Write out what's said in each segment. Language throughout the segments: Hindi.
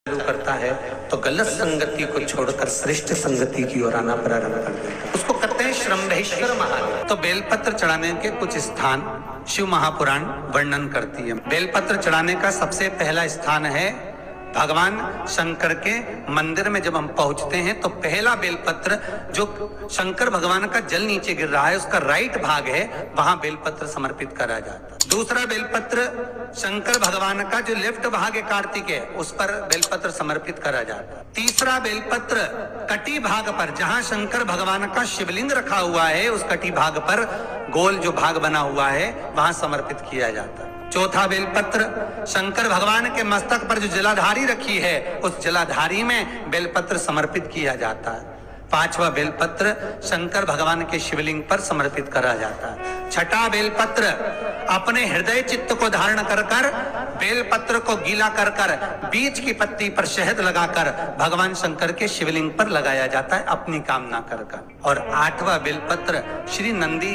करता है तो गलत संगति को छोड़कर श्रेष्ठ संगति की ओर आना प्रारंभ कर देता है। उसको कहते हैं श्रम्भेश्वर महादेव। तो बेलपत्र चढ़ाने के कुछ स्थान शिव महापुराण वर्णन करती है। बेलपत्र चढ़ाने का सबसे पहला स्थान है भगवान शंकर के मंदिर में। जब हम पहुंचते हैं तो पहला बेलपत्र जो शंकर भगवान का जल नीचे गिर रहा है उसका राइट भाग है, वहां बेलपत्र समर्पित करा जाता है। दूसरा बेलपत्र शंकर भगवान का जो लेफ्ट भाग है कार्तिक है, उस पर बेलपत्र समर्पित करा जाता है। तीसरा बेलपत्र कटी भाग पर, जहां शंकर भगवान का शिवलिंग रखा हुआ है उस कटी भाग पर गोल जो भाग बना हुआ है वहां समर्पित किया जाता है। चौथा बेलपत्र शंकर भगवान के मस्तक पर जो जलाधारी रखी है उस जलाधारी में बेलपत्र समर्पित किया जाता है। पांचवा बेलपत्र शंकर भगवान के शिवलिंग पर समर्पित करा जाता है। छठा बेलपत्र अपने हृदय चित्त को धारण कर कर बेलपत्र को गीला कर कर बीच की पत्ती पर शहद लगाकर भगवान शंकर के शिवलिंग पर लगाया जाता है अपनी कामना कर कर। और आठवां बेलपत्र श्री नंदी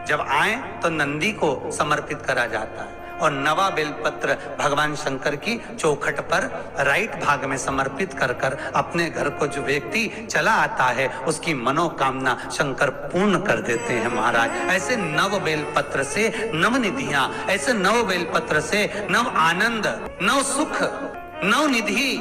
जब आए तो नंदी को समर्पित करा जाता है। और नवा बेलपत्र भगवान शंकर की चौखट पर राइट भाग में समर्पित कर कर अपने घर को जो व्यक्ति चला आता है उसकी मनोकामना शंकर पूर्ण कर देते हैं महाराज। ऐसे नव बेलपत्र से नव निधियां, ऐसे नव बेलपत्र से नव आनंद, नव सुख, नव निधि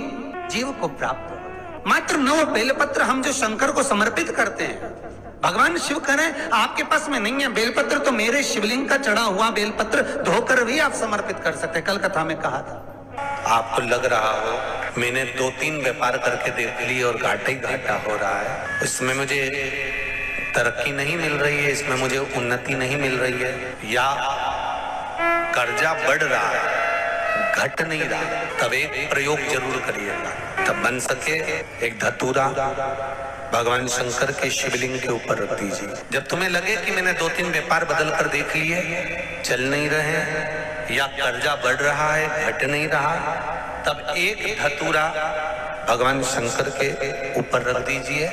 जीव को प्राप्त हो। मात्र नव बेलपत्र हम जो शंकर को समर्पित करते हैं, भगवान शिव कह रहे हैं आपके पास में नहीं है बेलपत्र तो मेरे शिवलिंग का चढ़ा हुआ बेलपत्र धोकर भी आप समर्पित कर सकते हैं। कल कथा में कहा था। आपको लग रहा हो मैंने 2-3 व्यापार करके देख ली और घाटा ही घाटा हो रहा है, इसमें मुझे तरक्की नहीं मिल रही है, इसमें मुझे उन्नति नहीं मिल रही है, या कर्जा बढ़ रहा है घट नहीं रहा, तब एक प्रयोग जरूर करिएगा। तब बन सके एक धतूरा भगवान शंकर के शिवलिंग के ऊपर रख दीजिए। जब तुम्हें लगे कि मैंने 2-3 व्यापार बदल कर देख लिए, चल नहीं रहे या कर्जा बढ़ रहा है घट नहीं रहा, तब एक धतूरा भगवान शंकर के ऊपर रख दीजिए।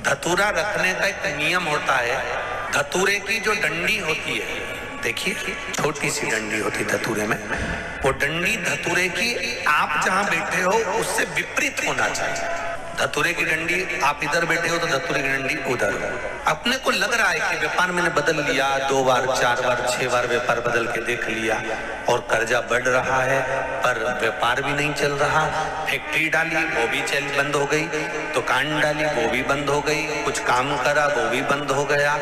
धतूरा रखने का एक नियम होता है। धतूरे की जो डंडी होती है, देखिए छोटी सी डंडी होती है धतूरे में, वो डंडी धतूरे की आप जहां बैठे हो उससे विपरीत होना चाहिए। धतूरे की डंडी आप इधर बैठे हो तो धतूरे की डंडी उधर। अपने को लग रहा है कि व्यापार मैंने बदल लिया, 2 बार 4 बार 6 बार व्यापार बदल के देख लिया और कर्जा बढ़ रहा है, पर व्यापार भी नहीं चल रहा। फैक्ट्री डाली वो भी चल बंद हो गई, दुकान डाली वो भी बंद हो गई, कुछ काम करा वो भी बंद हो गया।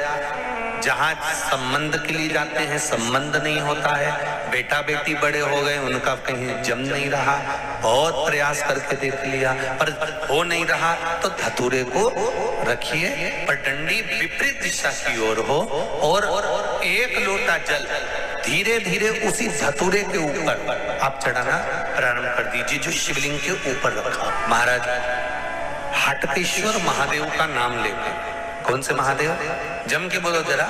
जहाँ संबंध के लिए जाते हैं संबंध नहीं होता है, बेटा बेटी बड़े हो गए उनका कहीं जम नहीं रहा, बहुत प्रयास करके देख लिया पर हो नहीं रहा, तो धतूरे को रखिए पर डंडी विपरीत दिशा की ओर हो और एक लोटा जल धीरे धीरे उसी धतूरे के ऊपर आप चढ़ाना प्रारंभ कर दीजिए जो शिवलिंग के ऊपर रखा। महाराज हाटकेश्वर महादेव का नाम लेकर, कौन से महादेव? जम के बोलो जरा।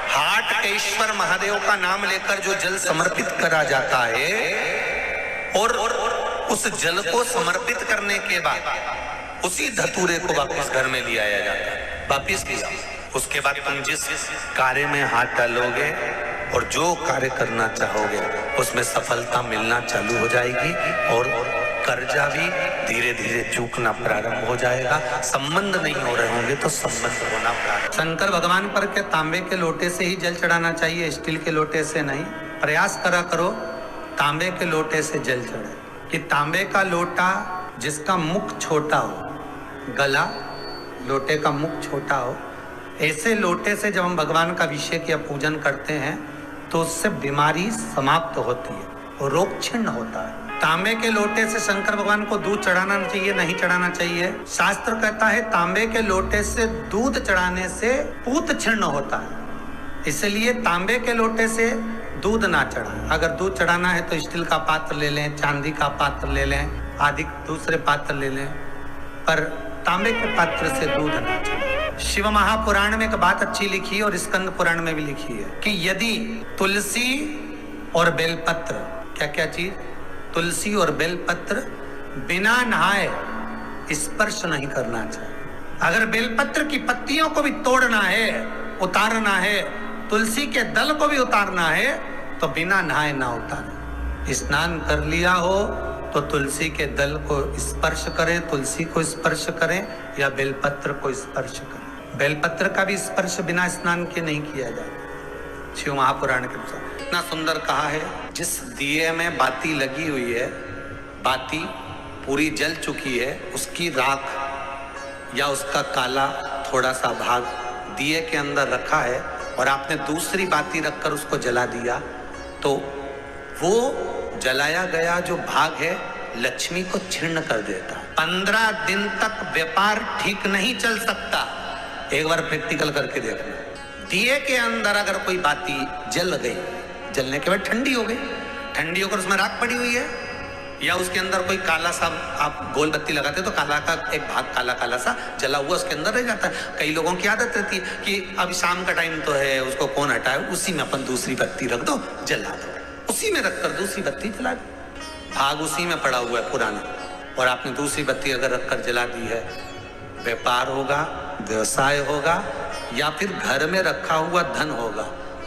हाटकेश्वर महादेव का नाम लेकर जो जल समर्पित करा जाता है और उस जल को समर्पित करने के बाद उसी धतूरे को वापस घर में ले आया जाता है। वापिस लिया, उसके बाद तुम जिस कार्य में हाथ डालोगे और जो कार्य करना चाहोगे उसमें सफलता मिलना चालू हो जाएगी और कर्जा भी धीरे धीरे चूकना प्रारंभ हो जाएगा। संबंध नहीं हो रहे होंगे तो संबंध होना प्रारंभ। शंकर भगवान पर के तांबे के लोटे से ही जल चढ़ाना चाहिए, स्टील के लोटे से नहीं। प्रयास करा करो तांबे के लोटे से जल चढ़े। कि तांबे का लोटा जिसका मुख छोटा हो, गला लोटे का मुख छोटा हो, ऐसे लोटे से जब हम भगवान का अभिषेक या पूजन करते हैं तो उससे बीमारी समाप्त होती है, रोग छिन्न होता है। तांबे के लोटे से शंकर भगवान को दूध चढ़ाना चाहिए, नहीं चढ़ाना चाहिए। शास्त्र कहता है तांबे के लोटे से दूध चढ़ाने से पूत छिन्न होता है, इसलिए तांबे के लोटे से दूध ना चढ़ाएं। अगर दूध चढ़ाना है तो स्टील का पात्र ले लें, चांदी का पात्र ले लें, आदि दूसरे पात्र ले लें, पर तांबे के पात्र से दूध ना चढ़ाएं। शिव महापुराण में एक बात अच्छी लिखी है और स्कंद पुराण में भी लिखी है कि यदि तुलसी और बेलपत्र, क्या क्या चीज, तुलसी और बेलपत्र बिना नहाए स्पर्श नहीं करना चाहिए। अगर बेलपत्र की पत्तियों को भी तोड़ना है, उतारना है, तुलसी के दल को भी उतारना है तो बिना नहाए ना उतारे। स्नान कर लिया हो तो तुलसी के दल को स्पर्श करें, तुलसी को स्पर्श करें या बेलपत्र को स्पर्श करें। बेलपत्र का भी स्पर्श बिना स्नान के नहीं किया जाता शिव महापुराण के अनुसार। इतना सुंदर कहा है, जिस दिए में बाती लगी हुई है, बाती पूरी जल चुकी है, उसकी राख या उसका काला थोड़ा सा भाग दिए के अंदर रखा है और आपने दूसरी बाती रखकर उसको जला दिया, तो वो जलाया गया जो भाग है लक्ष्मी को छीर्ण कर देता है। 15 दिन तक व्यापार ठीक नहीं चल सकता। एक बार प्रैक्टिकल करके देखना। दिए के अंदर अगर कोई बाती जल गई, जलने के बाद ठंडी हो गई, ठंडी होकर उसमें राख पड़ी हुई है, या उसके अंदर कोई काला सा, आप गोल बत्ती लगाते तो काला का एक भाग काला काला सा जला हुआ उसके अंदर रह जाता है। कई लोगों की आदत रहती है कि अब शाम का टाइम तो है, उसको कौन हटाए, उसी में अपन दूसरी बत्ती रख दो, जला दो, उसी में रखकर दूसरी बत्ती जला दो। भाग उसी में पड़ा हुआ है पुराना, और आपने दूसरी बत्ती अगर रखकर जला दी है, व्यापार होगा, व्यवसाय होगा, या फिर घर में रखा हुआ धन होगा,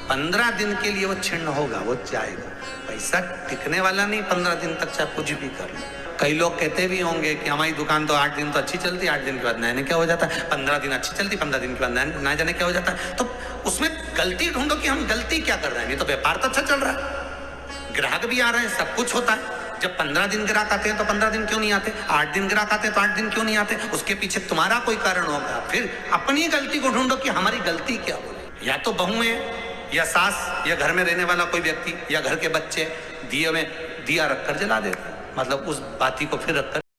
15 दिन के लिए वो छिन्न होगा, वो जाएगा। पैसा टिकने वाला नहीं 15 दिन तक, चाहे कुछ भी कर लो। कई लोग कहते भी होंगे कि हमारी दुकान तो 8 दिन तो अच्छी चलती, 8 दिन के बाद नया क्या हो जाता है, 15 दिन अच्छी चलती, 15 दिन के बाद नया जाने क्या हो जाता है। तो उसमें गलती ढूंढो कि हम गलती क्या कर रहे हैं। नहीं तो व्यापार तो अच्छा चल रहा है, ग्राहक भी आ रहे हैं, सब कुछ होता है। जब 15 दिन ग्राहक आते हैं तो 15 दिन क्यों नहीं आते, 8 दिन ग्राहक आते हैं तो 8 दिन क्यों नहीं आते। उसके पीछे तुम्हारा कोई कारण होगा। फिर अपनी गलती को ढूंढो कि हमारी गलती क्या बोले। या तो बहू है, या सास, या घर में रहने वाला कोई व्यक्ति, या घर के बच्चे दिए में दिया रखकर जला देते, मतलब उस बाती को फिर रखकर